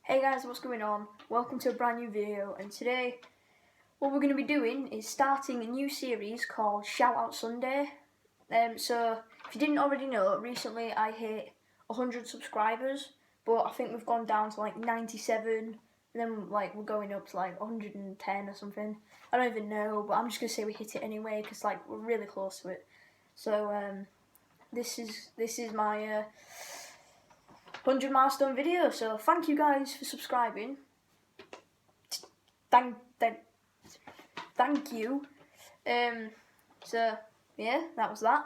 Hey guys, what's going on? Welcome to a brand new video, and today what we're going to be doing is starting a new series called Shout Out Sunday. So if you didn't already know, recently I hit 100 subscribers, but I think we've gone down to like 97, and then like we're going up to like 110 or something. I don't even know, but I'm just going to say we hit it anyway because like we're really close to it. So this is my 100 milestone video, so thank you guys for subscribing. Thank you. So yeah, that was that.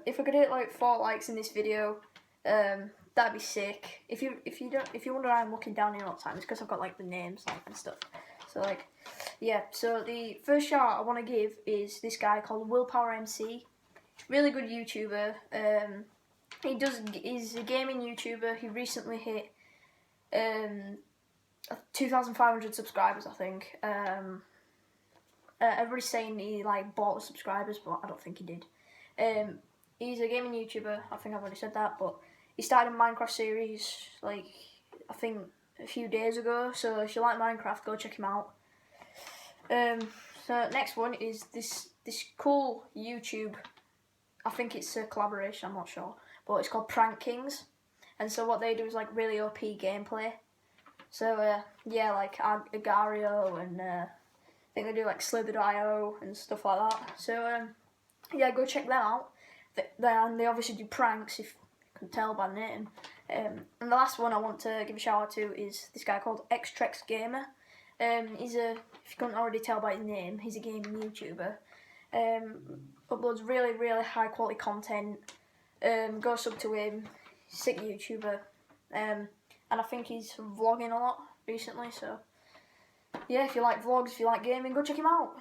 If we could hit like 4 likes in this video, that'd be sick. If you wonder why I'm looking down here all the time, it's because I've got like the names like and stuff. So like, yeah. So the first shout out I want to give is this guy called Willpower MC. Really good YouTuber. He's a gaming YouTuber. He recently hit 2,500 subscribers, I think. Everybody's saying he like bought the subscribers, but I don't think he did. He's a gaming YouTuber. I think I've already said that, but he started a Minecraft series like I think a few days ago. So if you like Minecraft, go check him out. So next one is this cool YouTube. I think it's a collaboration. I'm not sure. But it's called Prank Kings, and so what they do is like really OP gameplay. So yeah, like Agario, and I think they do like Slither.io and stuff like that. So yeah, go check them out. They obviously do pranks, if you can tell by the name. And the last one I want to give a shout out to is this guy called Xtrex Gamer. If you couldn't already tell by his name, he's a gaming YouTuber. Uploads really high quality content. Go sub to him, sick YouTuber, and I think he's vlogging a lot recently, so yeah, if you like vlogs, if you like gaming, go check him out.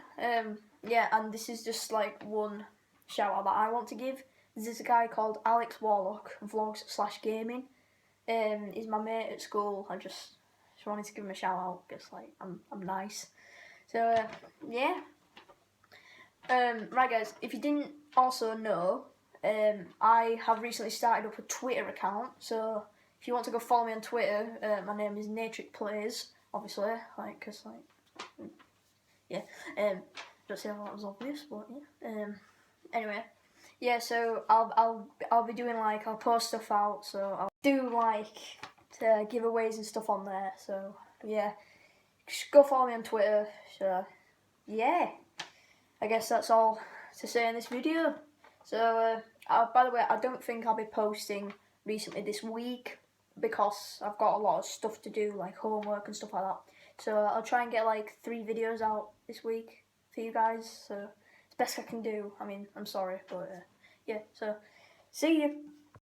Yeah, and this is just like one shout out that I want to give. There's a guy called Alex Warlock, vlogs/gaming. He's my mate at school. I just wanted to give him a shout out because like I'm nice. So yeah. Right guys, if you didn't also know, I have recently started up a Twitter account, so if you want to go follow me on Twitter, my name is Natric Plays, obviously, like, cause like, yeah, don't say that was obvious, but yeah, anyway, yeah, so I'll be doing like, I'll post stuff out, so I'll do like, giveaways and stuff on there, so yeah, just go follow me on Twitter, so yeah, I guess that's all to say in this video. So, by the way, I don't think I'll be posting recently this week because I've got a lot of stuff to do, like homework and stuff like that. So I'll try and get like 3 videos out this week for you guys. So it's best I can do. I mean, I'm sorry, but yeah. So see you.